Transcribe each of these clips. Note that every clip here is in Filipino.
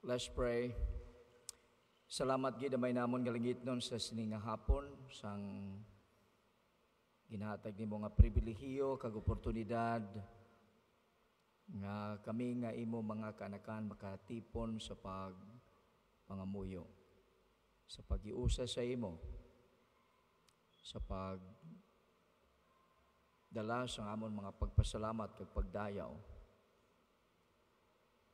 Let's pray. Salamat gid may namon galingit nun sa sining nga hapon sang ginahatag nimo nga pribilehiyo kag oportunidad nga kami nga imo mga kanakan makatipon sa pangamuyo, sa pag-iusa sa imo, sa dala sa amon mga pagpasalamat kag pagdayaw.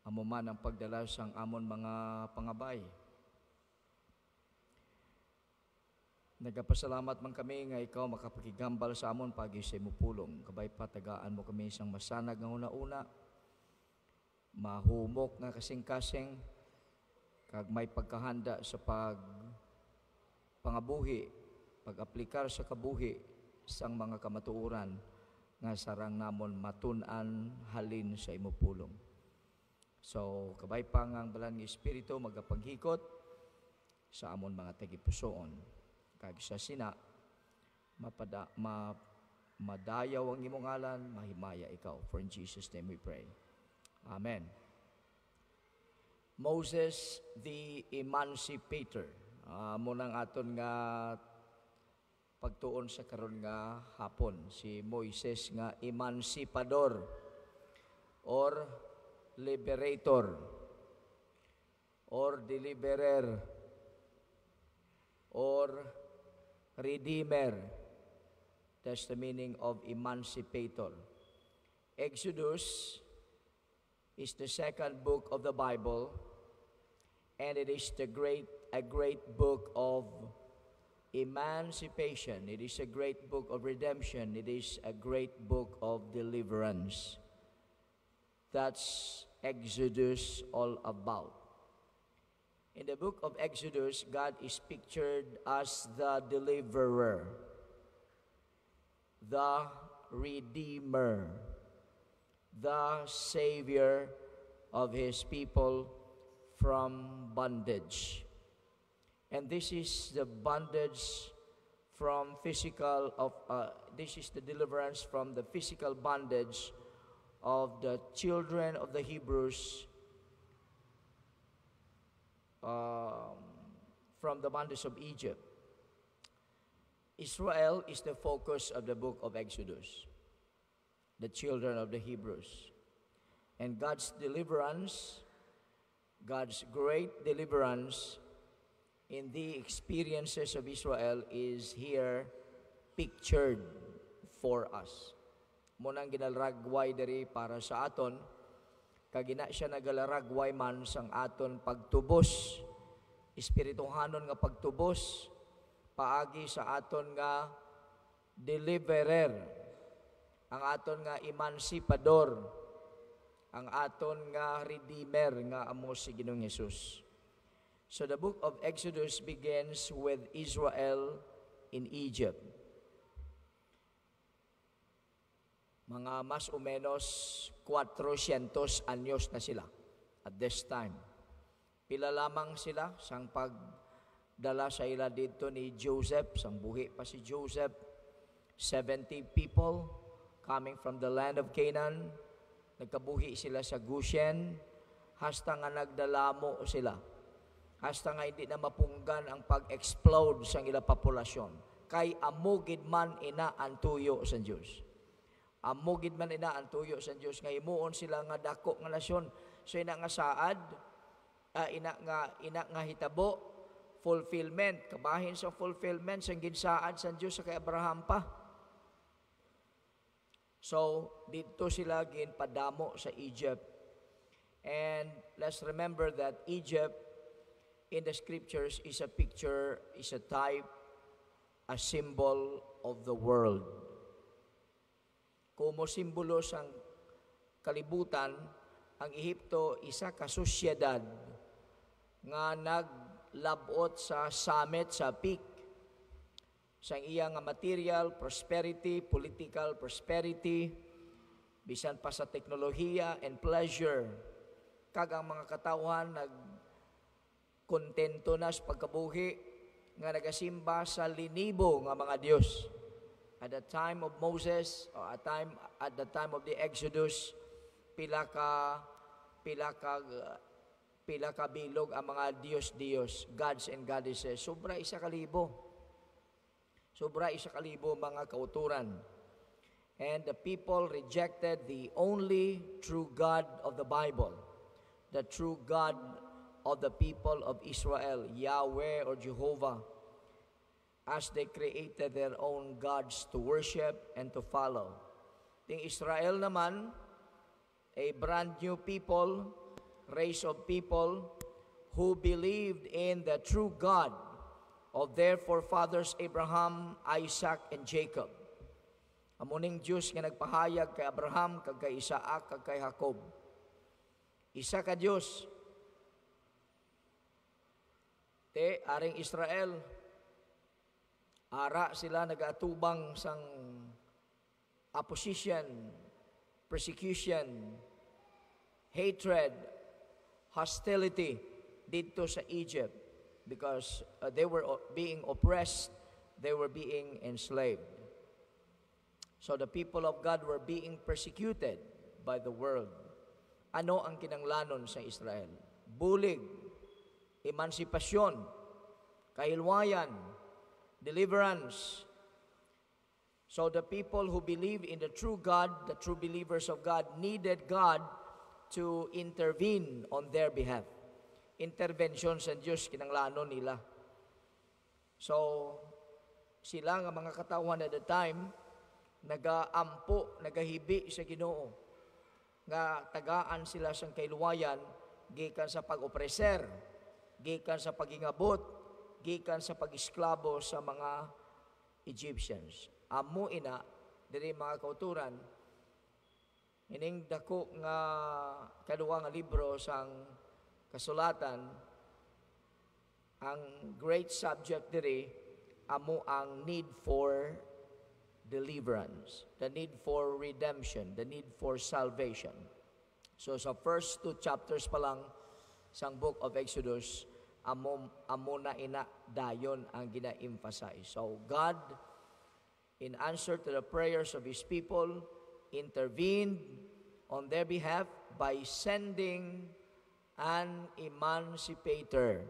Amo man ang pagdala sang amon mga pangabay. Nagapasalamat man kami nga ikaw makapakigambal sa amon pagi sa imo pulong. Kabay patagaan mo kami isang masanag nga una-una, mahumok nga kasing-kasing, kag may pagkahanda sa pangabuhi, pag-aplikar sa kabuhi sang mga kamatuoran nga sarang namon matun-an halin sa imo pulong. So, kabay pa nga ang balan ng Espiritu magapaghikot sa amon mga tagipusoon. Kag sa sina, madayaw ang imong ngalan, mahimaya ikaw. For in Jesus' name we pray. Amen. Moses the Emancipator. Munang aton nga pagtuon sa karon nga hapon. Si Moises nga emancipador or liberator or deliverer or redeemer. That's the meaning of emancipator. Exodus is the second book of the Bible, and it is a great book of emancipation. It is a great book of redemption. It is a great book of deliverance. That's Exodus all about. In the book of Exodus, God is pictured as the deliverer, the redeemer, the savior of his people from bondage. And this is the bondage from this is the deliverance from the physical bondage of the children of the Hebrews from the bondage of Egypt. Israel is the focus of the book of Exodus, the children of the Hebrews. And God's deliverance, God's great deliverance in the experiences of Israel is here pictured for us. Munang ginalaragway diri para sa aton, kagina siya nagalaragway man sang aton pagtubos, espirituhanon nga pagtubos, paagi sa aton nga deliverer, ang aton nga emancipador, ang aton nga redeemer nga amo si Ginoong Hesus. So the book of Exodus begins with Israel in Egypt. Mga mas o menos 400 anyos na sila at this time. Pila lamang sila sang pagdala sa ila dito ni Joseph, sang buhi pa si Joseph, 70 people coming from the land of Canaan. Nagkabuhi sila sa Goshen, hasta nga nagdalamo sila. Hasta nga hindi na mapunggan ang pag-explode sang ila populasyon. Kay amugid man ina ang tuyo sa Diyos. Amugid man ina ang tuyo sa Diyos nga himuon sila nga dako nga nasyon. So ina nga saad, ina nga hitabo, fulfillment, kabahin sa fulfillment sang ginsaad sa Diyos sa kay Abraham pa. So dito sila ginpadamo sa Egypt. And let's remember that Egypt in the scriptures is a picture, is a type, a symbol of the world. Kumo simbolo sang kalibutan, ang Ehipto isa ka sosyedad nga naglabot sa summit, sa peak sang iya nga material prosperity, political prosperity, bisan pa sa teknolohiya and pleasure. Kag ang mga katawhan nagkontento na sa pagkabuhi nga nagasimba sa linibo nga mga Dios. At the time of Moses, or at the time of the Exodus, pila ka pila kabilog ang mga Diyos-Diyos, gods and goddesses. Sobra 1,000. Sobra 1,000 mga kauturan. And the people rejected the only true God of the Bible, the true God of the people of Israel, Yahweh or Jehovah, as they created their own gods to worship and to follow. Ting Israel naman, a brand new people, race of people who believed in the true God of their forefathers Abraham, Isaac, and Jacob. Amuning Diyos nga nagpahayag kay Abraham, kag kay Isaac, kag kay Jacob. Isa ka Diyos. Aring Israel, ara sila nag-atubang sang opposition, persecution, hatred, hostility dito sa Egypt because they were being oppressed, they were being enslaved. So the people of God were being persecuted by the world. Ano ang kinanglanon sa Israel? Bulig, emansipasyon, kahilwayan, deliverance. So the people who believe in the true God, the true believers of God, needed God to intervene on their behalf. Intervention sa Diyos, kinanglanon nila. So, sila nga mga katawan at the time, nagaampo, nagahibi sa Ginoo, nga tagaan sila sa kailuwayan, gikan sa pag-opreser, gikan sa pagingabot, gikan sa pag-isklabo sa mga Egyptians. Amo ina, diri mga kauturan, ining dako nga kaduwa nga libro sang kasulatan, ang great subject diri amo ang need for deliverance, the need for redemption, the need for salvation. So sa first 2 chapters pa lang sang book of Exodus, amo na ina dayon ang gina-emphasize. So God, in answer to the prayers of His people, intervened on their behalf by sending an emancipator.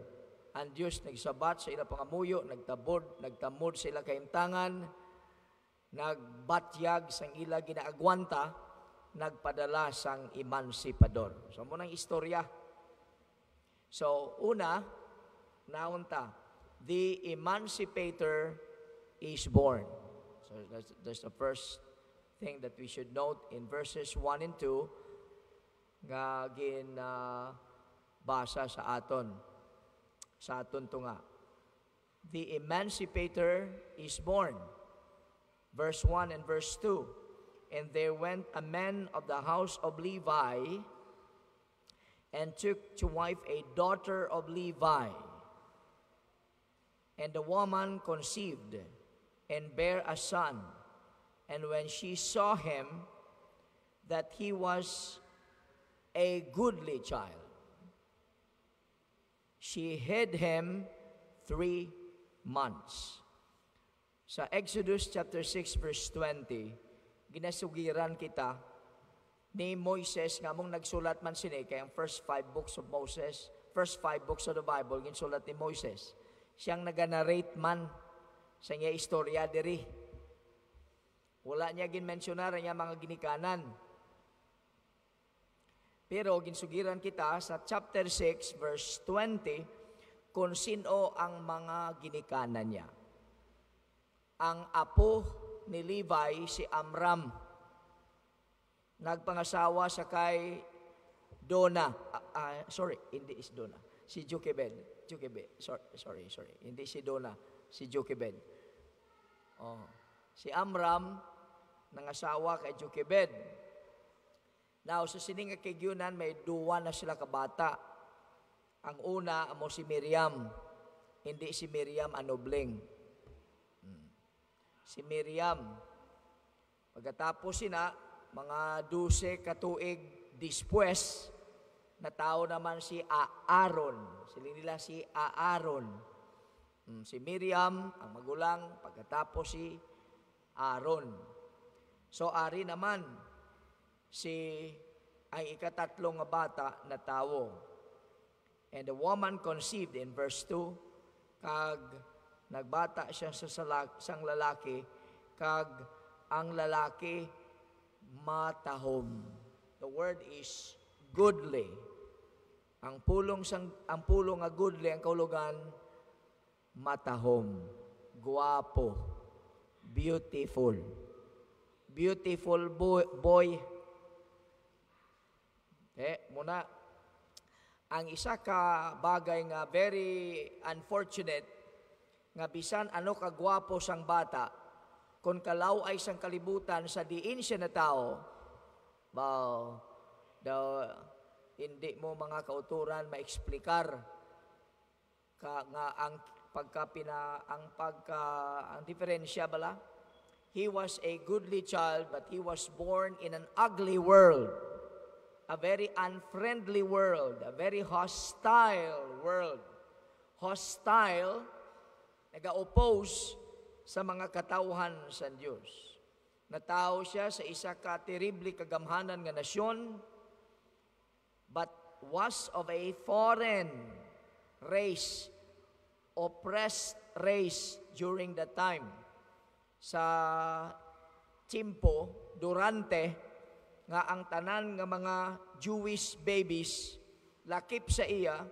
Ang Diyos nagsabat sa ila pangamuyo, nagtamod sa ila kaimtangan, nagbatyag sang ila ginaagwanta, nagpadala sang emancipador. So munang istorya. So una, naunta, the emancipator is born. So that's the first thing that we should note in verses 1 and 2 nga basa sa aton. Sa aton to nga. The emancipator is born. Verse 1 and verse 2. And there went a man of the house of Levi and took to wife a daughter of Levi. And the woman conceived and bare a son. And when she saw him, that he was a goodly child, she hid him 3 months. Sa Exodus chapter 6 verse 20, ginasugiran kita ni Moises nga mong nagsulat man sini kay ang first 5 books of Moses, first 5 books of the Bible ginsulat ni Moises. Siyang naga-narrate man sa niya istorya diri. Wala niya ginmensionar niya mga ginikanan. Pero ginsugiran kita sa chapter 6 verse 20 kung sino ang mga ginikanan niya. Ang apo ni Levi si Amram, nagpangasawa sa kay Dona. Hindi is Dona. Si Jochebed. Sorry. Hindi si Dona, si Jochebed. Si Amram, nangasawa kay Jochebed. Now, sa sining kagyunan, may 2 na sila kabata. Ang una, amo si Miriam. Hindi si Miriam anobling. Si Miriam. Pagkatapos sina, mga 12 katuig dispues, na tao naman si Aaron. Sila nila si Aaron. Si Miriam, ang magulang, pagkatapos si Aaron. So, ari naman, ang ikatatlong nga bata na tao. And the woman conceived in verse 2, kag nagbata siya sa sang lalaki, kag ang lalaki matahom. The word is goodly. Ang pulong nga goodly, ang kaulugan matahom, guwapo, beautiful. Beautiful boy. Muna, ang isa ka bagay nga very unfortunate, nga bisan ano kagwapo sang bata, kung kalaw ay sang kalibutan sa diin siya na tao, hindi mo mga kauturan maeksplikar nga ang diferensya bala. He was a goodly child, but he was born in an ugly world, a very unfriendly world, a very hostile world. Hostile, nag-oppose sa mga katauhan sa Diyos. Natao siya sa isa ka terrible kagamhanan nga nasyon, but was of a foreign race, oppressed race during that time. Sa timpo, durante, nga ang tanan nga mga Jewish babies, lakip sa iya,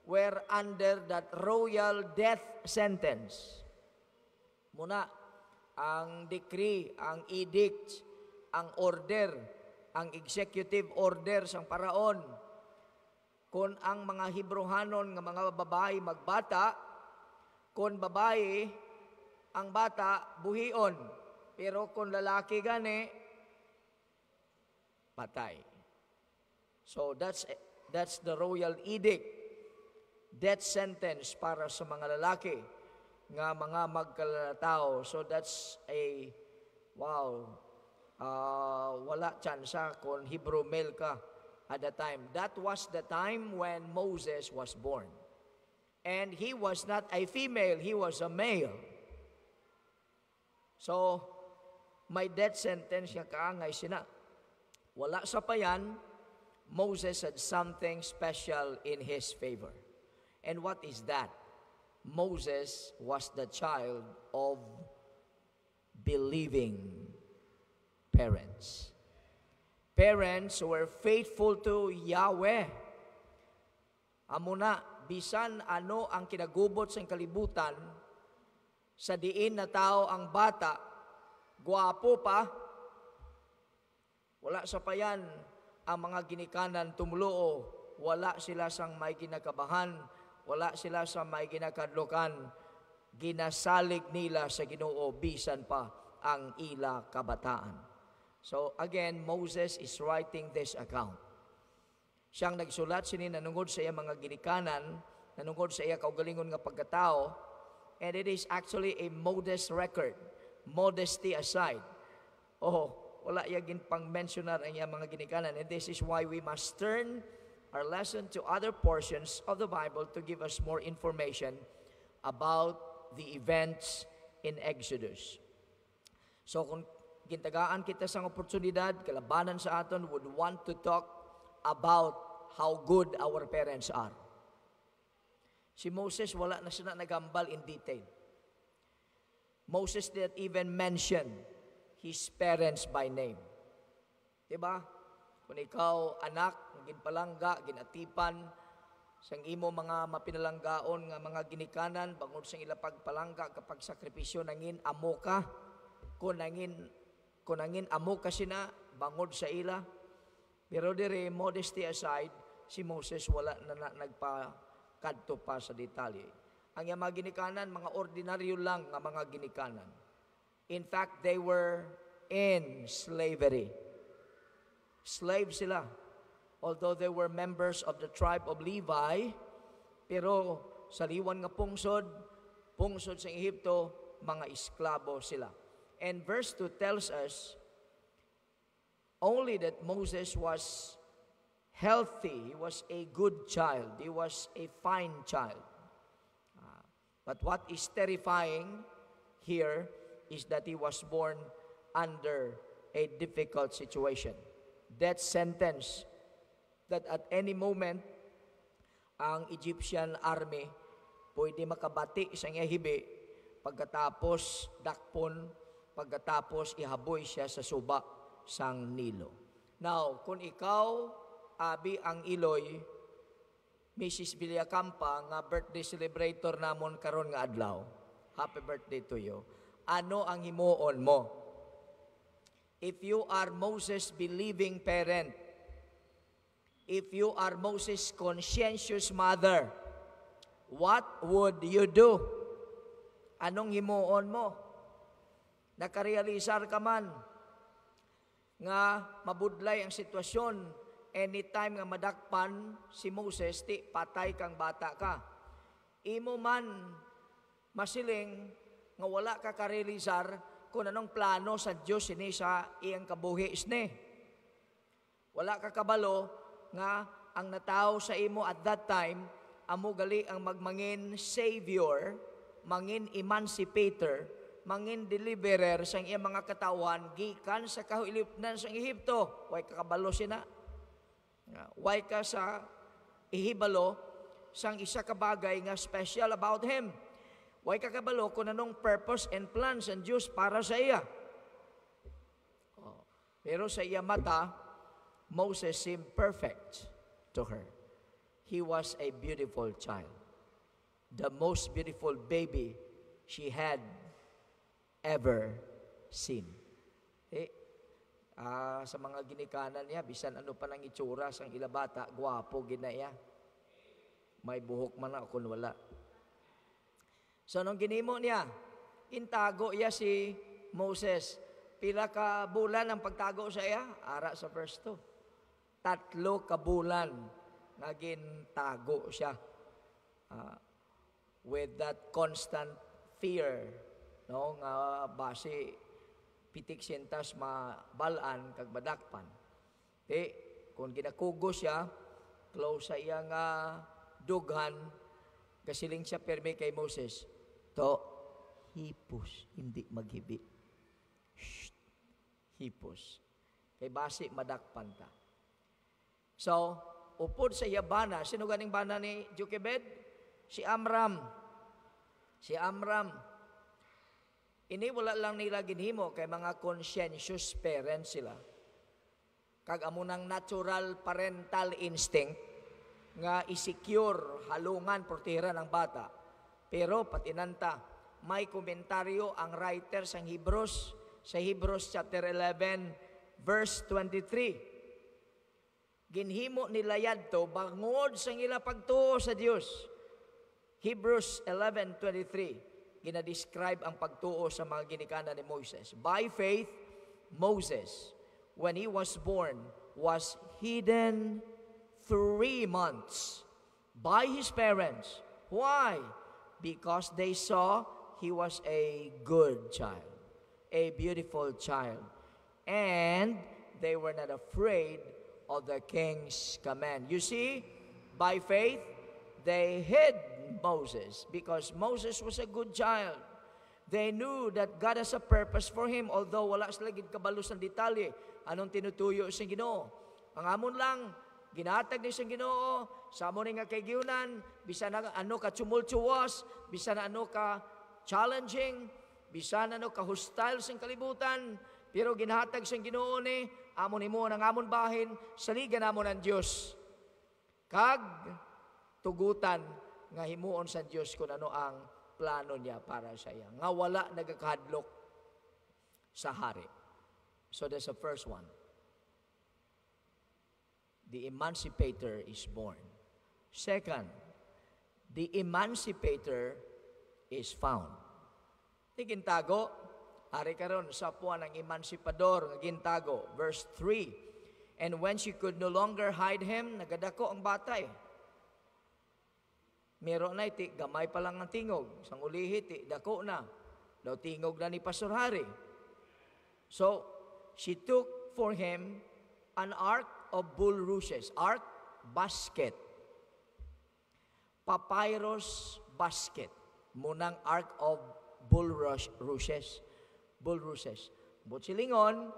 were under that royal death sentence. Muna, ang decree, ang edict, ang order, ang executive order sang paraon, kung ang mga Hebrehanon nga mga babae magbata, kung babae, ang bata, buhion. Pero kung lalaki gani, patay. So that's the royal edict. Death sentence para sa mga lalaki nga mga magkalatao. So that's wala tsansa kung Hebrew male ka at the time. That was the time when Moses was born. And he was not a female, he was a male. So, may death sentence nga kaangay sina. Wala sa payan, Moses had something special in his favor. And what is that? Moses was the child of believing parents. Parents were faithful to Yahweh. Amuna, bisan ano ang kinagubot sa kalibutan, sa diin na tao ang bata, guwapo pa, wala sa payan ang mga ginikanan tumulo, wala sila sang may ginakabahan, wala sila sa may ginakadlokan, ginasalig nila sa Ginoo bisan pa ang ila kabataan. So again, Moses is writing this account. Siyang nagsulat sini nanungod sa iya mga ginikanan, nanungod sa iya kaugalingon nga pagkatao, and it is actually a modest record. Modesty aside. Wala yagin pang mentionar ang iya mga ginikanan. And this is why we must turn our lesson to other portions of the Bible to give us more information about the events in Exodus. So kung gintagaan kita sang oportunidad, kalabanan sa aton would want to talk about how good our parents are. Si Moses, wala na siya nagambal in detail. Moses didn't even mention his parents by name. Diba? Kung ikaw, anak, ginpalangga, ginatipan, sang imo mga mapinalanggaon nga mga ginikanan, bangod sang ila pagpalangga, kapag sakripisyo, nangin amo ka, kung nangin amo ka sina, bangod sa ila. Pero dire, modesty aside, si Moses wala na nagpa-kadto pa sa detalye. Ang yung mga ginikanan, mga ordinaryo lang nga mga ginikanan. In fact, they were in slavery. Slave sila. Although they were members of the tribe of Levi, pero sa liwan nga pungsod sa Ehipto, mga esklabo sila. And verse 2 tells us only that Moses was healthy, he was a good child, he was a fine child. But what is terrifying here is that he was born under a difficult situation. Death sentence that at any moment ang Egyptian army pwede makabati sa iya hibi pagkatapos dakpon, pagkatapos ihaboy siya sa suba sang Nilo. Now, kung ikaw, abi ang Iloy, Mrs. Villacampa, nga birthday celebrator namon karon nga adlaw, happy birthday to you. Ano ang himuon mo? If you are Moses' believing parent, if you are Moses' conscientious mother, what would you do? Anong himuon mo? Nakarealisar ka man nga mabudlay ang sitwasyon, anytime nga madakpan si Moses, ti patay kang bata ka. Imo man masiling nga wala ka karealisar kung anong plano sa Diyos ini sa iyang kabuhi isne. Wala ka kabalo nga ang natao sa imo at that time, amo gali ang magmangin savior, mangin emancipator, mangin deliverer sang iyang mga katawan gikan sa kahilipnan sa Ehipto. Way kakabalo sina. Way ka sa ihibalo sang isa ka bagay nga special about him. Way kakabalo kung anong purpose and plans ng Diyos para sa iya. Pero sa iya mata, Moses seemed perfect to her. He was a beautiful child. The most beautiful baby she had ever seen. Sa mga ginikanan niya, bisan ano pa nang itsura sang ilabata, gwapo ginaya. May buhok man na kung wala. So, nung ginimo niya, intago iya si Moses. Pila ka bulan ang pagtago sa iya? Ara sa verse 2. 3 ka bulan nga gintago siya. With that constant fear, no, nga base pitik sintas mabalaan kag badakpan. Kung ginakugo siya, close sa iya nga dughan, kasiling siya permi kay Moses, to, hipos, hindi maghibi. Shh, hipos. Kay base madakpan ta. So, upod sa iya bana, sino ganing bana ni Jochebed? Si Amram. Si Amram. Ini wala lang nila ginhimo kay mga conscientious parents sila. Kag amunang natural parental instinct nga isecure halungan portira ng bata. Pero patinanta, may komentaryo ang writer sa Hebrews chapter 11 verse 23. Ginhimo nila yadto bangod sa ila pagtuo sa Dios. Hebrews 11:23 ginadescribe ang pagtuo sa mga ginikanan ni Moses. By faith, Moses, when he was born, was hidden 3 months by his parents. Why? Because they saw he was a good child, a beautiful child, and they were not afraid of the king's command. You see, by faith, they hid Moses because Moses was a good child. They knew that God has a purpose for him, although wala sila gid kabalo sa detalye anong tinutuyo sa Ginoo. Ang amon lang ginatag ni sa Ginoo sa amon nga kaygyunan, bisan na ano ka tumultuous, bisan na ano ka challenging, bisan na ano ka hostile sa kalibutan, pero ginhatag sa Ginoo ni amon imo nang amon bahin saligan namon ang Dios. Kag tugutan nga himuon sa Dios kung ano ang plano niya para sa iya. Nga wala nagakahadlok sa hari. So that's the first one. The emancipator is born. Second, the emancipator is found. Gintago, ari karon sa puan ng emancipador nga gintago. Verse 3, and when she could no longer hide him, nagadako ang batay. Meron na iti, gamay pa lang ang tingog. Sang ulihi, iti, dako na. Daw tingog na ni Pastor Hari. So, she took for him an ark of bulrushes. Ark, basket. Papyrus basket. Munang ark of bulrushes. Bulrushes. Butsilingon,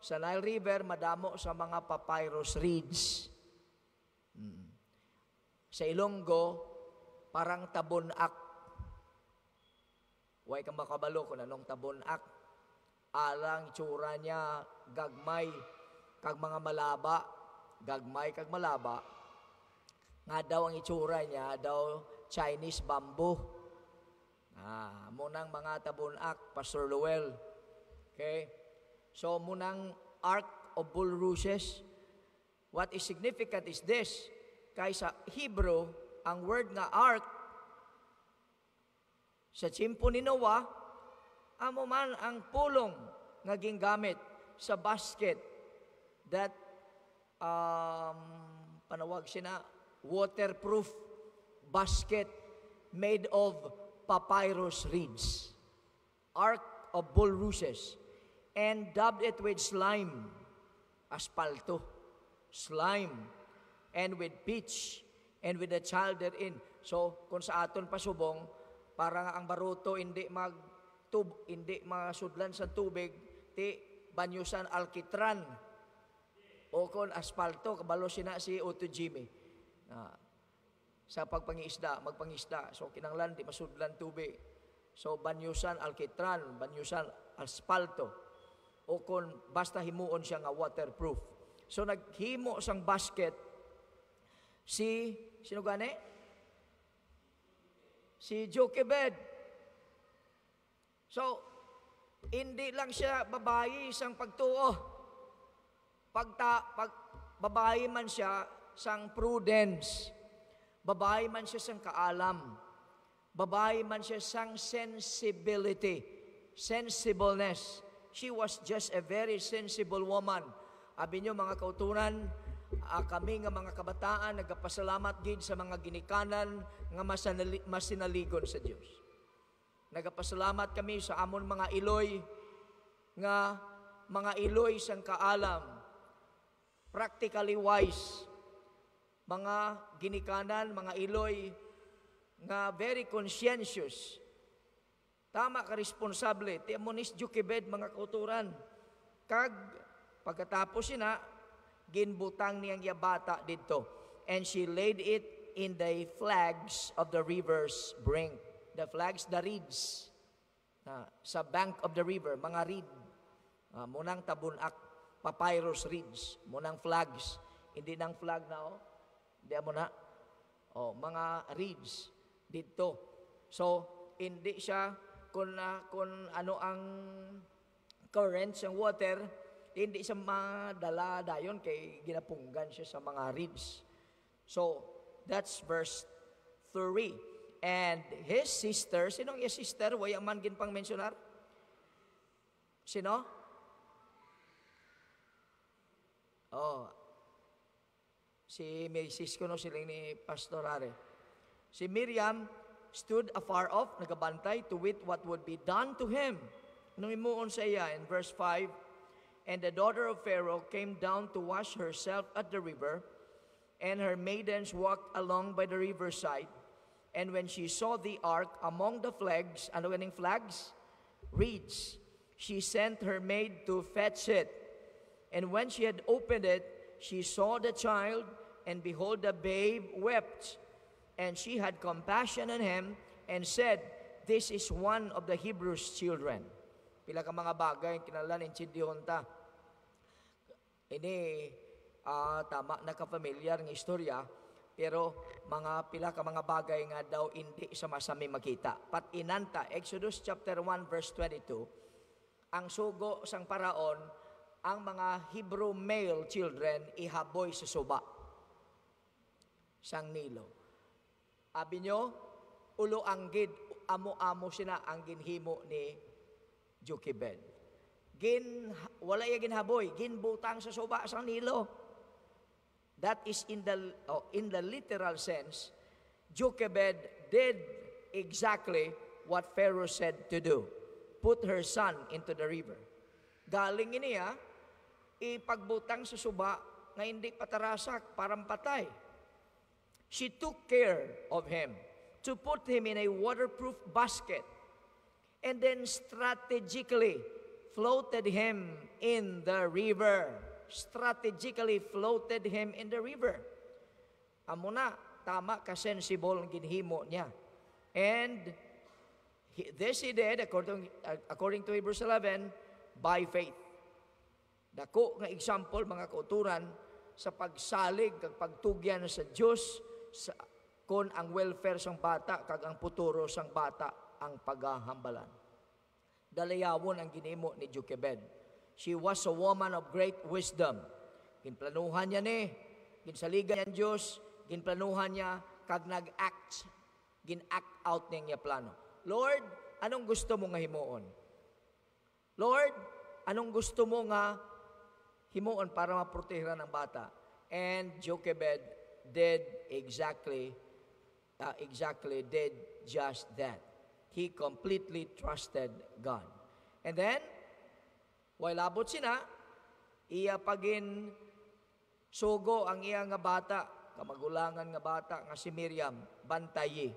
sa Nile River, madamo sa mga papyrus reeds. Sa Ilonggo, parang tabunak. Huwag kang makabalo kung anong tabunak. Alang tsura niya, gagmay, kag mga malaba, gagmay kag malaba. Nga daw ang itsura niya, daw Chinese bamboo. Munang mga tabunak, Pastor Luel. Okay? So, munang Ark of Bulrushes. What is significant is this. Kaysa Hebrew, ang word nga ark, sa tsimpo ni Noah, amo man ang pulong nga gingamit sa basket that panawag sina waterproof basket made of papyrus reeds. Ark of bulrushes. And dubbed it with slime, aspalto, slime, and with pitch, and with a child therein. So, kung sa aton pasubong, parang ang baruto hindi masudlan sa tubig, ti banyusan alkitran. O kung aspalto, kabalo sina si Otto Jimmy. Sa magpangisda. So, kinanglan, di masudlan tubig. So, banyusan alkitran, banyusan aspalto. O kung basta himuon siya nga waterproof. So, naghimo sang basket sino gani? Si Jochebed. So, hindi lang siya babae sang pagtuo. Babae man siya sang prudence. Babae man siya sang kaalam. Babae man siya sang sensibility. Sensibleness. She was just a very sensible woman. Abi nyo mga kauturan, kami nga mga kabataan, nagapasalamat gid sa mga ginikanan nga masinaligon sa Dios. Nagapasalamat kami sa amon mga iloy, nga mga iloy sang kaalam, practically wise, mga ginikanan, mga iloy, nga very conscientious, tama ka responsable, ti amonis Jochebed mga kauturan, kag pagkatapos sina, ginbutang niyang yabata dito. And she laid it in the flags of the river's brink. The flags, the reeds. Sa bank of the river, mga reed. Munang tabunak, papyrus reeds. Munang flags. Hindi nang flag na, Hindi mo na. Mga reeds dito. So, hindi siya, kung ano ang currents, ang water, hindi siya madala dayon kay ginapunggan siya sa mga reeds. So, that's verse 3. And his sister, sinong yung sister? Way ang man ginpang mensionar? Sino? Si Mrs. Kuno siling ni Pastor Are. Si Miriam stood afar off, nagabantay to wit what would be done to him. Nung imuon sa iya in verse 5, and the daughter of Pharaoh came down to wash herself at the river, and her maidens walked along by the riverside. And when she saw the ark among the flags, ano ganing flags? Reeds. She sent her maid to fetch it. And when she had opened it, she saw the child, and behold, the babe wept. And she had compassion on him, and said, this is one of the Hebrews' children. Pila ka mga bagay, kinalan, insidihon ta. Ini, tama na ka-familiar ng istorya, pero pila ka mga bagay nga daw hindi sa masami makita. Pat inanta, Exodus chapter 1 verse 22, ang sugo sang paraon, ang mga Hebrew male children ihaboy sa suba sang Nilo. Abi nyo, ulo ang gid, amo-amo sina ang ginhimo ni Jochebed. Wala yung ginhaboy, ginbutang sa suba sa Nilo. That is in the literal sense, Jochebed did exactly what Pharaoh said to do. Put her son into the river. Galing niya, ipagbutang sa suba na hindi patarasak, parang patay. She took care of him to put him in a waterproof basket, and then strategically floated him in the river. Strategically floated him in the river. Amo na, tama ka sensible ang ginhimo niya. And this he did, according to Hebrews 11, by faith. Dako nga example, mga kauturan, sa pagsalig, kag pagtugyan sa Diyos, kon ang welfare sang bata, kag ang puturo sang bata, ang paghahambalan. Dalayawon ang ginhimo ni Jochebed. She was a woman of great wisdom. Ginplanuhan niya ni, ginsaligan niya ang Diyos, ginplanuhan niya, kag nag-act, gin-act out niya plano. Lord, anong gusto mo nga himuon? Lord, anong gusto mo nga himuon para maprotehiran ng bata? And Jochebed did exactly did just that. He completely trusted God. And then, while abot sina, iya pagin sugo ang iya nga bata, kamagulangan nga bata nga si Miriam, bantayi,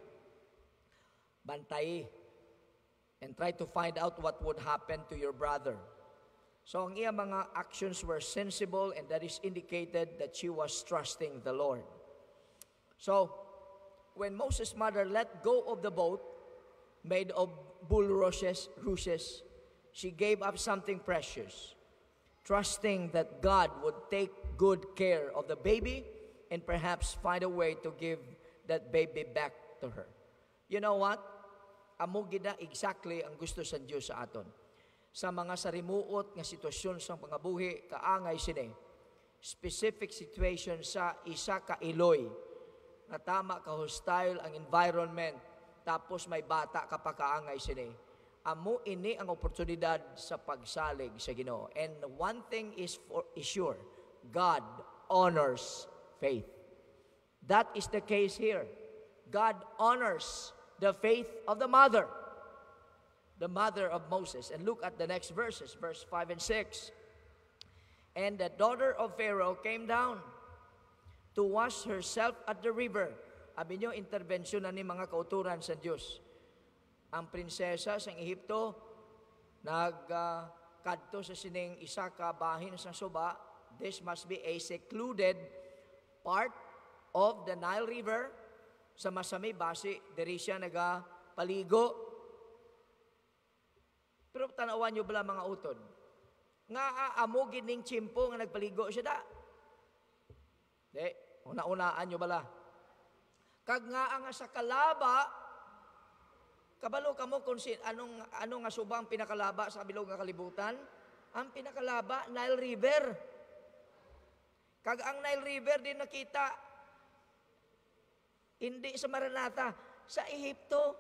and try to find out what would happen to your brother. So ang iya mga actions were sensible, and that is indicated that she was trusting the Lord. So, when Moses' mother let go of the boat made of bulrushes, she gave up something precious, trusting that God would take good care of the baby and perhaps find a way to give that baby back to her. You know what? Amo gid exactly ang gusto sa Dios sa aton. Sa mga sarimuot nga sitwasyon sa pangabuhi, kaangay sini. Specific situation sa isa ka iloy, na tama ka hostile ang environment, tapos may bata ka pa kaangay sini. Amo ini ang oportunidad sa pagsalig sa Ginoo. And one thing is sure, God honors faith. That is the case here. God honors the faith of the mother of Moses. And look at the next verses, verse 5 and 6. And the daughter of Pharaoh came down to wash herself at the river. Abi nyo, intervention na ni mga kauturan sa Diyos. Ang prinsesa sa Ehipto, nagkadto sa sining isa ka bahin sa suba. This must be a secluded part of the Nile River. Sa masami basi, diri siya nagapaligo. Pero tanawan nyo bala mga utod, nga aamugin ning tsimpo nga nagpaligo siya da. Una-unaan nyo bala. Kag nga ang sa kalaba, kabalo ka mo kung anong nga subang pinakalaba sa bilog nga kalibutan? Ang pinakalaba, Nile River. Kag ang Nile River din nakita, hindi sa Maranata, sa Ehipto.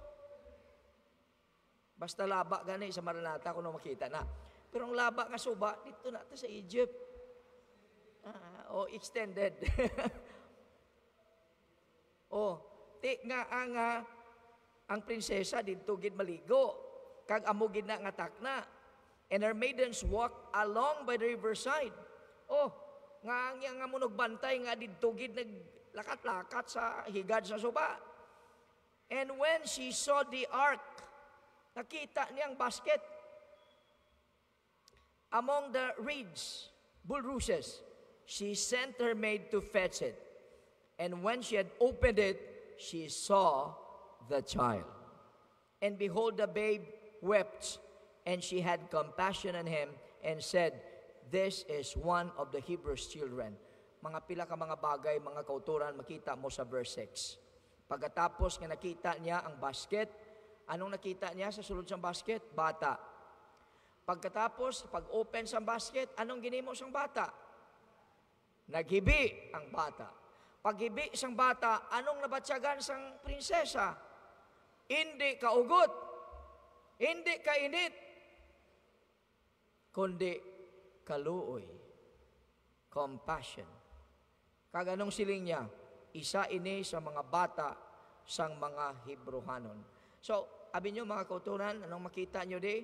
Basta laba gani sa Maranata kung makita na. Pero ang laba nga suba, dito na sa Egypt. Extended. Ang prinsesa dito gid maligo, kag amo gid na nga takna. And her maidens walked along by the riverside. Nga munog bantay nga dito gid naglakat-lakat sa higad sa suba. And when she saw the ark, nakita niyang basket among the reeds, bulrushes. She sent her maid to fetch it. And when she had opened it, she saw the child. And behold, the babe wept, and she had compassion on him, and said, "This is one of the Hebrews' children." Mga pila ka mga bagay, mga kauturan, makita mo sa verse 6. Pagkatapos nga nakita niya ang basket, anong nakita niya sa sulod ng basket? Bata. Pagkatapos, pag-open sa basket, anong ginimo sang bata? Naghibi ang bata. Paghibi sang bata, anong nabatsagan sang prinsesa? Hindi kaugot, hindi kainit, kundi kaluoy, compassion. Kaganong siling niya, isa ini sa mga bata sang mga Hebrehanon. So, abi nyo mga kauturan, anong makita nyo di?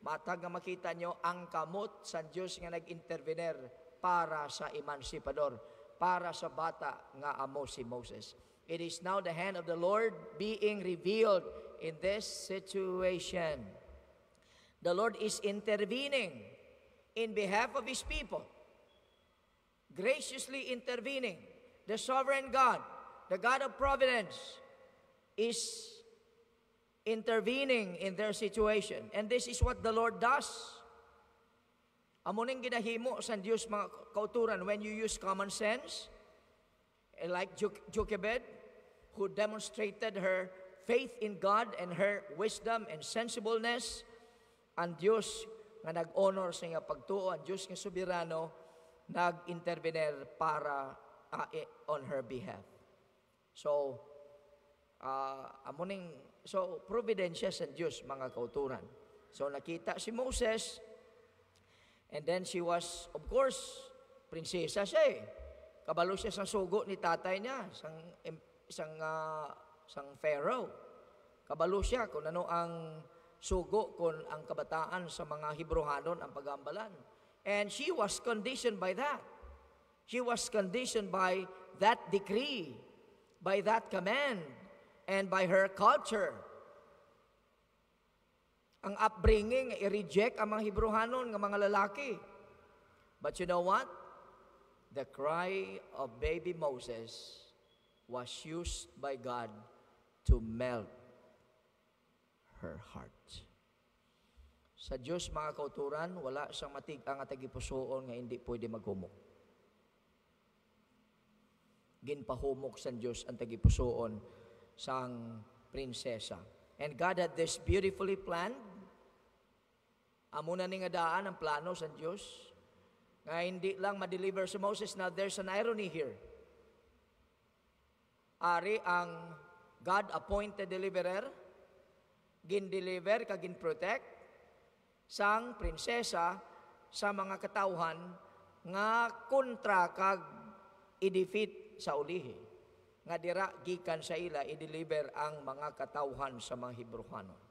Matag nga makita nyo ang kamot sa Diyos nga nag-intervener para sa emancipador, para sa bata nga amo si Moses. It is now the hand of the Lord being revealed in this situation. The Lord is intervening in behalf of His people, graciously intervening. The sovereign God, the God of providence, is intervening in their situation. And this is what the Lord does. Amo ning ginahimo sa Diyos mga kauturan when you use common sense, like Jochebed, who demonstrated her faith in God and her wisdom and sensibleness, ang Diyos nga nag-honor sa iya pagtuo, ang Diyos nga soberano nag-intervener para on her behalf. So, providensya sa Diyos mga kauturan. So nakita si Moses, and then she was, of course, prinsesa siya eh. Kabalo siya sa sugo ni tatay niya, sang Pharaoh. Kabalo siya kung ano ang sugo, kung ang kabataan sa mga Hebrehanon ang pagambalan. And she was conditioned by that. She was conditioned by that decree, by that command, and by her culture. Ang upbringing, i-reject ang mga Hebrehanon, ng mga lalaki. But you know what? The cry of baby Moses was used by God to melt her heart. Sa Diyos, mga kauturan, wala siyang matig-ang at tagipusoon nga hindi pwede maghumok. Ginpahumok sa Diyos ang tagipusoon sang prinsesa. And God had this beautifully planned. Amo na ning daan ang plano sa Diyos nga hindi lang ma-deliver si Moses. Now there's an irony here. Ari ang God-appointed deliverer, gin-deliver ka gin-protect sang prinsesa sa mga katawhan nga kontra kag i-defeat sa ulihi. Nga dira gikan sa ila i-deliver ang mga katawhan sa mga Hebrehanon.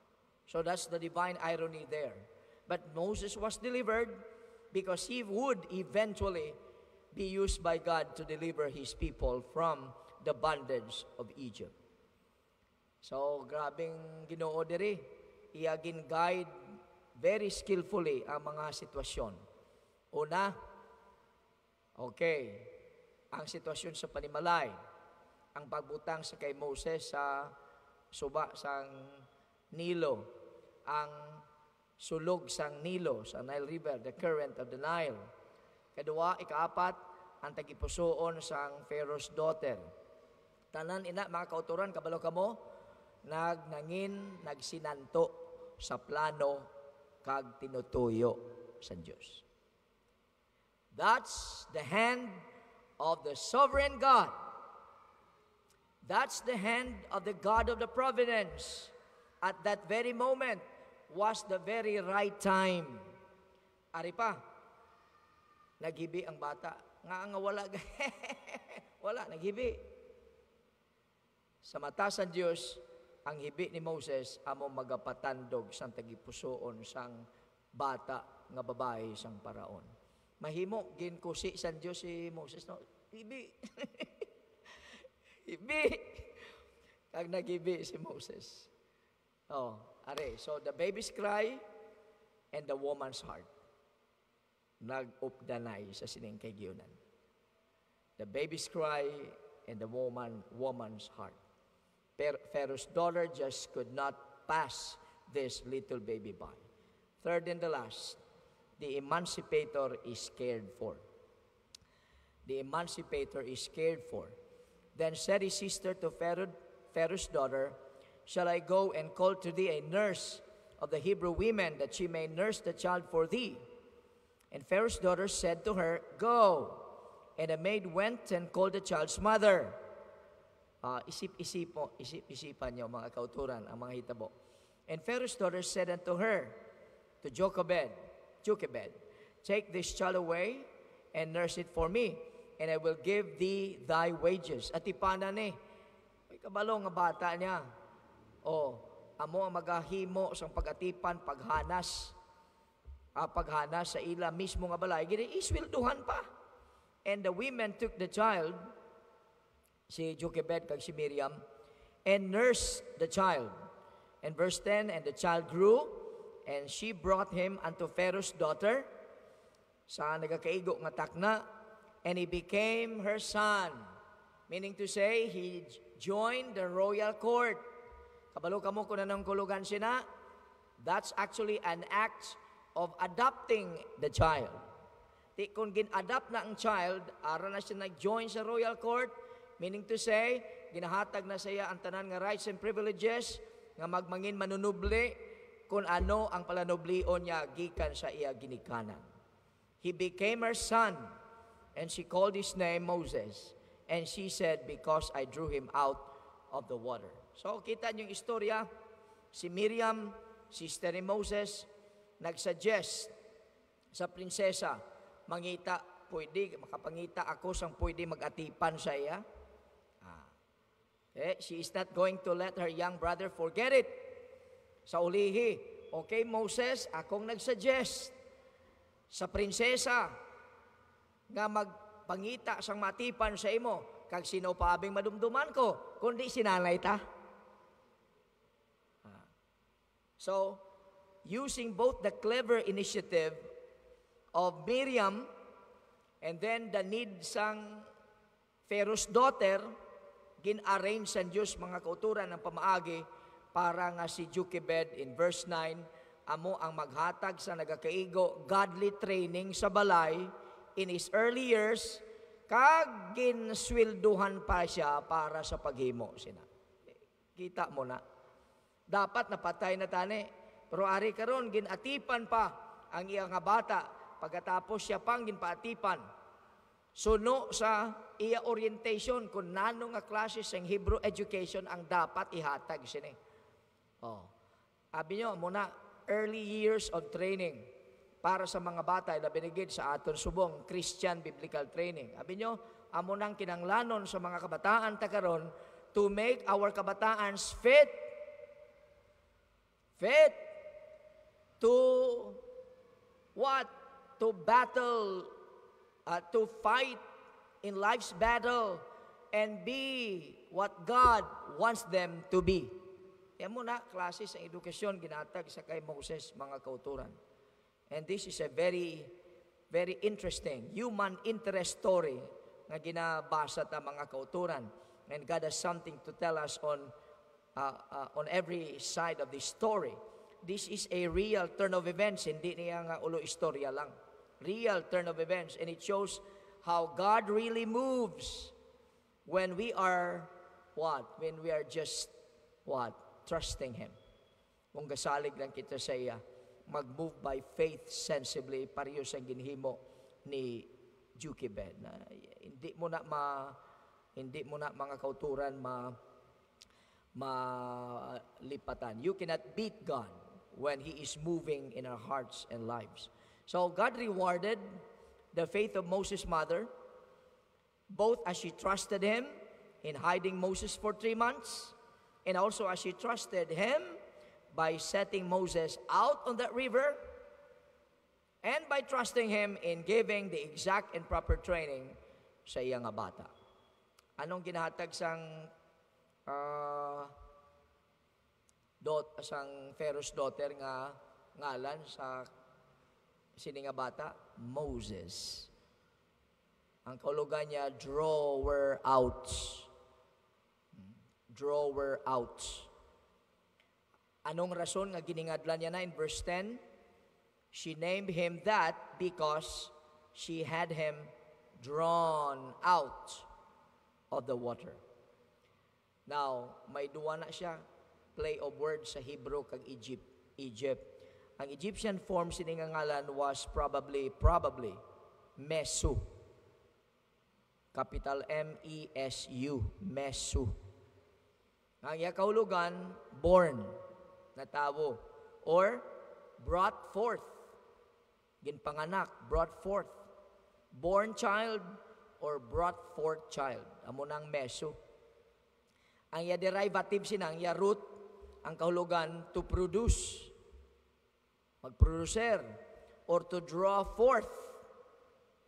So that's the divine irony there. But Moses was delivered because he would eventually be used by God to deliver his people from the bondage of Egypt. So, grabing Ginoo diri, iya gin-guide very skillfully ang mga sitwasyon. Una, okay, ang sitwasyon sa panimalay, ang pagbutang sa kay Moses sa suba sang Nilo, ang sulog sang Nilo, sa Nile River, the current of the Nile. Kadua, ikaapat, ang tagipusoon sang Pharaoh's daughter. Tanan ina, mga kauturan, kabalo kamo, nagsinanto sa plano kag tinutuyo sa Diyos. That's the hand of the sovereign God. That's the hand of the God of the providence. At that very moment was the very right time. Ari pa, naghibi ang bata. Nga wala, wala, naghibi. Sa mata sa Diyos, ang hibi ni Moses amo magapatandog sang tagipusoon sang bata nga babae sang paraon. Mahimo ginkusi sa Diyos si Moses, no? Hibi. Hibi. Kag naghibi si Moses. Oh, are. So the baby's cry and the woman's heart nag-updanay sa sining kay Giyunan. The baby's cry and the woman's heart. Pharaoh's daughter just could not pass this little baby by. Third and the last, the emancipator is cared for. The emancipator is cared for. Then said his sister to Pharaoh's daughter, "Shall I go and call to thee a nurse of the Hebrew women, that she may nurse the child for thee?" And Pharaoh's daughter said to her, "Go." And the maid went and called the child's mother. Isip-isipan niyo mga kauturan, ang mga hitabo. And Pharaoh's daughter said unto her, to Jochebed, "Take this child away and nurse it for me, and I will give thee thy wages." At ipana ni, may kabalo nga bata niya. Amo ang magahimo sang pagatipan, paghanas sa ila mismo nga balay, gini iswilduhan pa. And the women took the child, si Jochebed kag si Miriam, and nursed the child. And verse 10, and the child grew, and she brought him unto Pharaoh's daughter, sa nagakaigo nga takna, and he became her son. Meaning to say, he joined the royal court. Kabalo ka mo kung anong kulugan sina? That's actually an act of adopting the child. Di kung gin-adopt na ang child, ara na siya nag-join sa royal court, meaning to say, ginahatag na siya ang tanan nga rights and privileges, nga magmangin manunubli, kung ano ang palanublion niya gikan sa iya ginikanan. He became her son, and she called his name Moses. And she said, because I drew him out of the water. So, kita niyo yung istorya, si Miriam, sister ni Moses, nagsuggest sa prinsesa, mangita, pwede, makapangita ako sang pwede mag-atipan sa iya. She is not going to let her young brother forget it. Sa ulihi, okay Moses, akong nagsuggest sa prinsesa nga magpangita sang matipan sa imo, kag sino pa abing madumduman ko, kundi sinanay ta. So, using both the clever initiative of Miriam and then the need sang Pharaoh's daughter, gin-arrange sa Diyos mga kauturan ng pamaagi para nga si Jochebed in verse 9, amo ang maghatag sa nagakaigo godly training sa balay in his early years, kag ginswilduhan pa siya para sa paghimo sina. Kita mo na. Dapat napatay na tani. Pero ari karon ginatipan pa ang iya nga bata. Pagkatapos siya pang ginpaatipan. Suno sa iya orientation kung nano nga classes ng Hebrew education ang dapat ihatag sini. Abi nyo, muna, early years of training para sa mga bata na binigid sa aton subong Christian biblical training. Abi nyo, amo nang kinanglanon sa mga kabataan takaron to make our kabataans fit to what? To battle, to fight in life's battle and be what God wants them to be. Yan muna, klase sa edukasyon, ginatag sa kay Moses, mga kauturan. And this is a very, very interesting human interest story nga ginabasa ta mga kauturan. And God has something to tell us on every side of this story. This is a real turn of events, hindi niya nga ulo istorya lang. Real turn of events, and it shows how God really moves when we are what? When we are just what? Trusting Him. Kung gasalig lang kita sa iya, mag-move by faith sensibly, pareho sa ginhimo ni Jochebed. Hindi mo na mga kauturan malipatan. You cannot beat God when He is moving in our hearts and lives. So God rewarded the faith of Moses' mother, both as she trusted Him in hiding Moses for 3 months, and also as she trusted Him by setting Moses out on that river, and by trusting Him in giving the exact and proper training sa iyang nga bata. Anong ginahatag sang Pharaoh's daughter nga ngalan sa sini nga bata? Moses. Ang kaulugan niya, drawer out. Drawer out. Anong rason nga giningadlan niya na in verse 10? She named him that because she had him drawn out of the water. Now, may duwa na siya, play of words sa Hebrew kag Egypt. Ang Egyptian form sining ngalan was probably Mesu. Capital M-E-S-U, Mesu. Ang iya kahulugan, born, natawo, or brought forth, ginpanganak, brought forth, born child, or brought forth child. Amo nang Mesu. Ang iya derivative sinang iya root, ang kahulugan to produce, magproducer, or to draw forth.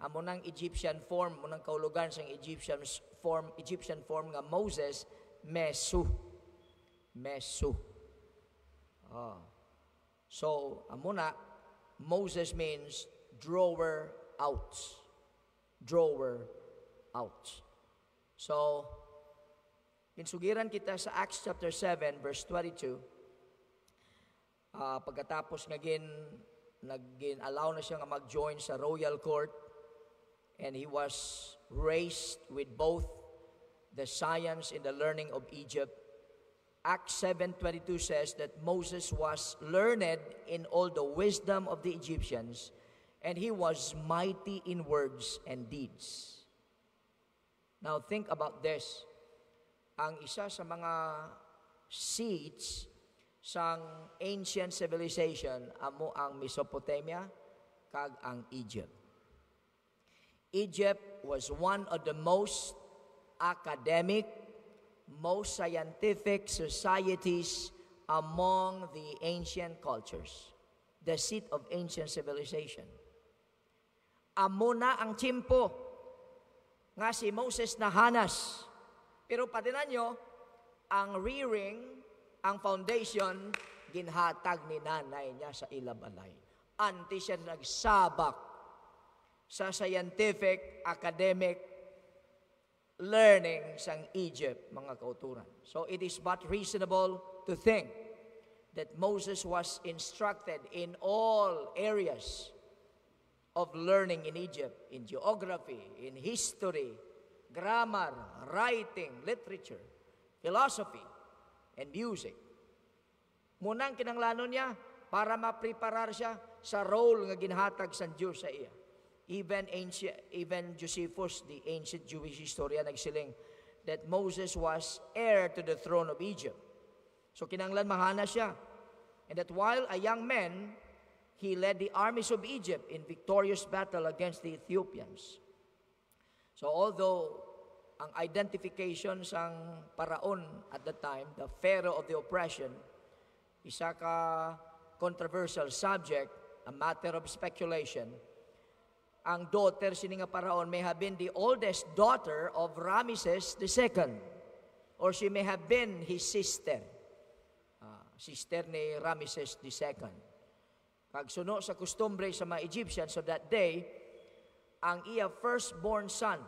Amo nang Egyptian form, mo nang kahulugan sang Egyptian form nga Moses, Mesu. Mesu. So, amo na, Moses means drawer out. Drawer out. So, pinsugiran kita sa Acts chapter 7, verse 22. Pagkatapos nag-allow na siya nga mag-join sa royal court, and he was raised with both the science and the learning of Egypt. Acts 7:22 says that Moses was learned in all the wisdom of the Egyptians, and he was mighty in words and deeds. Now think about this. Ang isa sa mga seeds sang ancient civilization amo ang Mesopotamia kag ang Egypt. Egypt was one of the most academic, most scientific societies among the ancient cultures, the seat of ancient civilization. Amo na ang tiyempo nga si Moses nahanas. Pero patinan nyo, ang rearing, ang foundation, ginhatag ni nanay niya sa ilabalay. Anti siya nagsabak sa scientific, academic learning sang Egypt, mga kauturan. So it is but reasonable to think that Moses was instructed in all areas of learning in Egypt, in geography, in history, grammar, writing, literature, philosophy, and music. Munang kinanglanon niya para mapreparar siya sa role nga ginhatag sa Diyos sa iya. Even Josephus, the ancient Jewish historian, nagsiling that Moses was heir to the throne of Egypt. So kinanglan mahana siya. And that while a young man, he led the armies of Egypt in victorious battle against the Ethiopians. So although ang identification sang paraon at the time, the pharaoh of the oppression, isa ka controversial subject, a matter of speculation, ang daughter sini nga paraon may have been the oldest daughter of Ramesses II, or she may have been his sister, sister ni Ramesses II. Pagsuno sa kustumbre sa mga Egyptians of that day, ang iya firstborn son,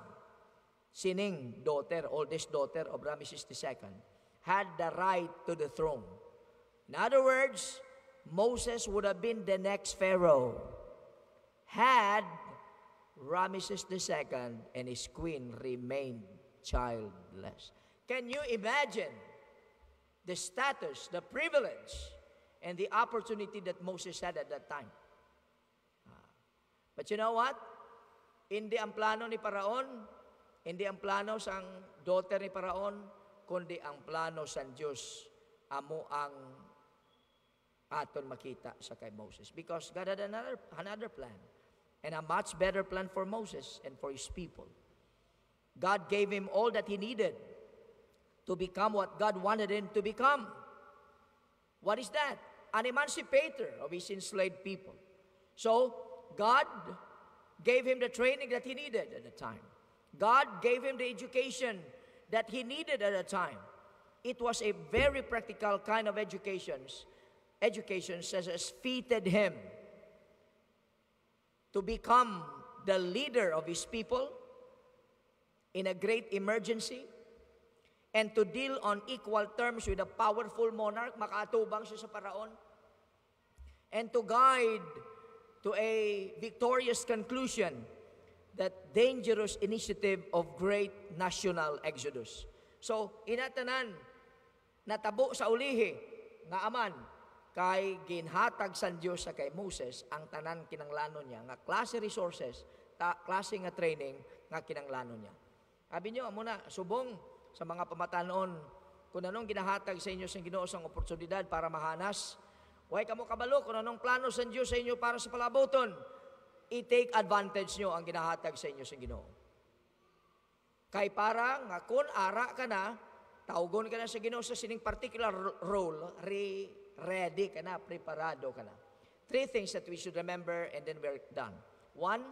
sining daughter, oldest daughter of Ramesses II, had the right to the throne. In other words, Moses would have been the next pharaoh had Ramesses II and his queen remained childless. Can you imagine the status, the privilege, and the opportunity that Moses had at that time? But you know what? Hindi ang plano ni Paraon, hindi ang plano sang daughter ni Paraon, kundi ang plano sa Diyos amo ang aton makita sa kay Moses. Because God had another plan, and a much better plan for Moses and for his people. God gave him all that he needed to become what God wanted him to become. What is that? An emancipator of his enslaved people. So, God gave him the training that he needed at the time. God gave him the education that he needed at the time. It was a very practical kind of education that has fitted him to become the leader of his people in a great emergency and to deal on equal terms with a powerful monarch, makaatubang siya sa Paraon, and to guide to a victorious conclusion that dangerous initiative of great national exodus. So, inatanan, natabo sa ulihi, nga aman, kay ginhatag sa Diyos sa kay Moses ang tanan kinanglano niya nga klase resources, klase nga training nga kinanglano niya. Sabi niyo muna subong sa mga pamatanon kung anong ginahatag sa inyo sa Ginoo sang oportunidad para mahanas. Way kamo kabalo kung anong plano sa Diyos sa inyo para sa palaboton. I-take advantage nyo ang ginahatag sa inyo sa Ginoo. Kay para nga kung ara ka na, tawgon ka na sa Ginoo sa sining particular role, ready ka na, preparado ka na. 3 things that we should remember and then we're done. 1,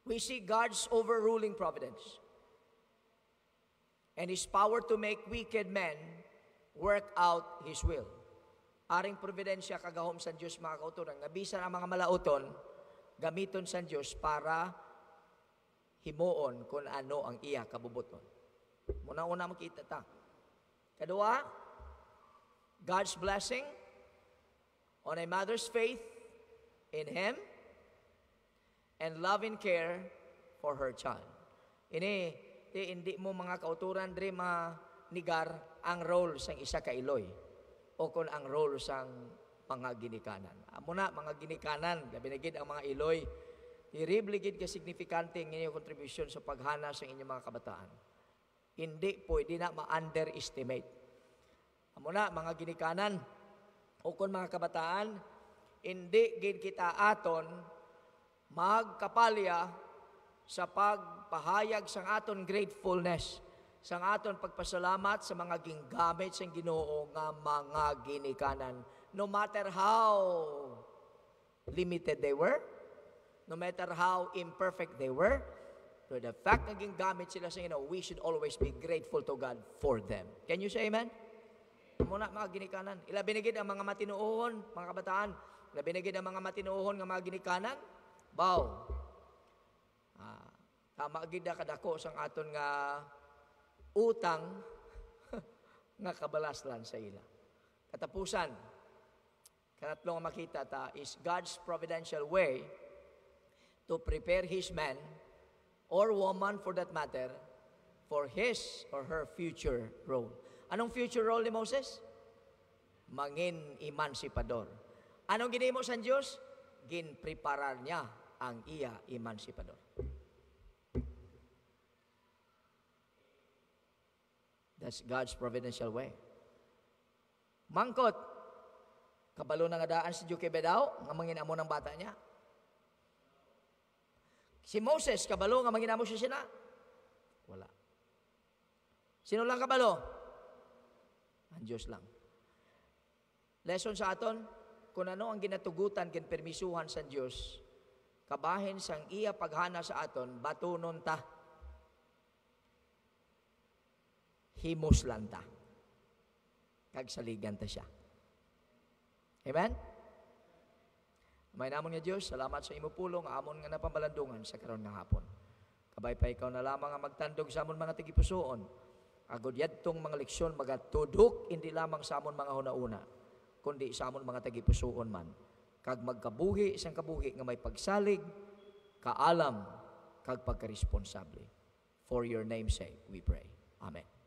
we see God's overruling providence and His power to make wicked men work out His will. Aring providensya kagahom sa Diyos mga kauturan, nga bisan ang mga malauton, gamiton sa Diyos para himuon kung ano ang iya kabubuton. Muna-una makita ta. Kadua, God's blessing on a mother's faith in Him and love and care for her child. Ini, hindi mo mga kauturan diri manigar ang role sang isa ka iloy o kung ang role sang mga ginikanan. Muna, mga ginikanan, gabi na gid ang mga iloy, iribligid ka signifikante ang inyong contribution sa paghana sa inyong mga kabataan. Hindi pwede na ma-underestimate. Muna, mga ginikanan, o kung mga kabataan, hindi gid kita aton magkapalya sa pagpahayag sang aton gratefulness, sang aton pagpasalamat sa mga ginggamit sang Ginoo nga mga ginikanan. No matter how limited they were, no matter how imperfect they were, to the fact na ginggamit sila sa Ginoo, we should always be grateful to God for them. Can you say amen? Muna mga ginikanan. Ilabi na gid ang mga matinuohon, mga kabataan. Ilabi na gid ang mga matinuohon nga mga ginikanan. Baw. Tama gid kadako sang aton nga utang nga kabalaslan sa ila. Katapusan, kanatlo nga makita ta is God's providential way to prepare His man or woman for that matter for his or her future role. Anong future role ni Moses? Mangin emansipador. Anong ginimo sa Diyos? Ginpreparar niya ang iya emansipador. That's God's providential way. Mangkot, kabalo na nga daan si Jochebed daw, nga mangin amo ng bata niya. Si Moses, kabalo nga mangin amo siya sina? Wala. Sino lang kabalo? Ang Diyos lang. Lesson sa aton, kung ano ang ginatugutan, ginpermisuhan sa Diyos, kabahin sang iya paghana sa aton, batunon ta. Himos lang ta. Kagsaligan ta siya. Amen? May namon nga Diyos, salamat sa imo pulong, amon nga napamalandungan sa karon nga hapon. Kabay pa ikaw na lamang ang magtandog sa amon mga tigipusoon. Agod yadtong mga leksyon magatudok, hindi lamang sa amon mga hunauna, kundi sa amon mga tagipusoon man. Kag magkabuhi, isang kabuhi nga may pagsalig, kaalam, kag pagkaresponsable. For your name's sake, we pray. Amen.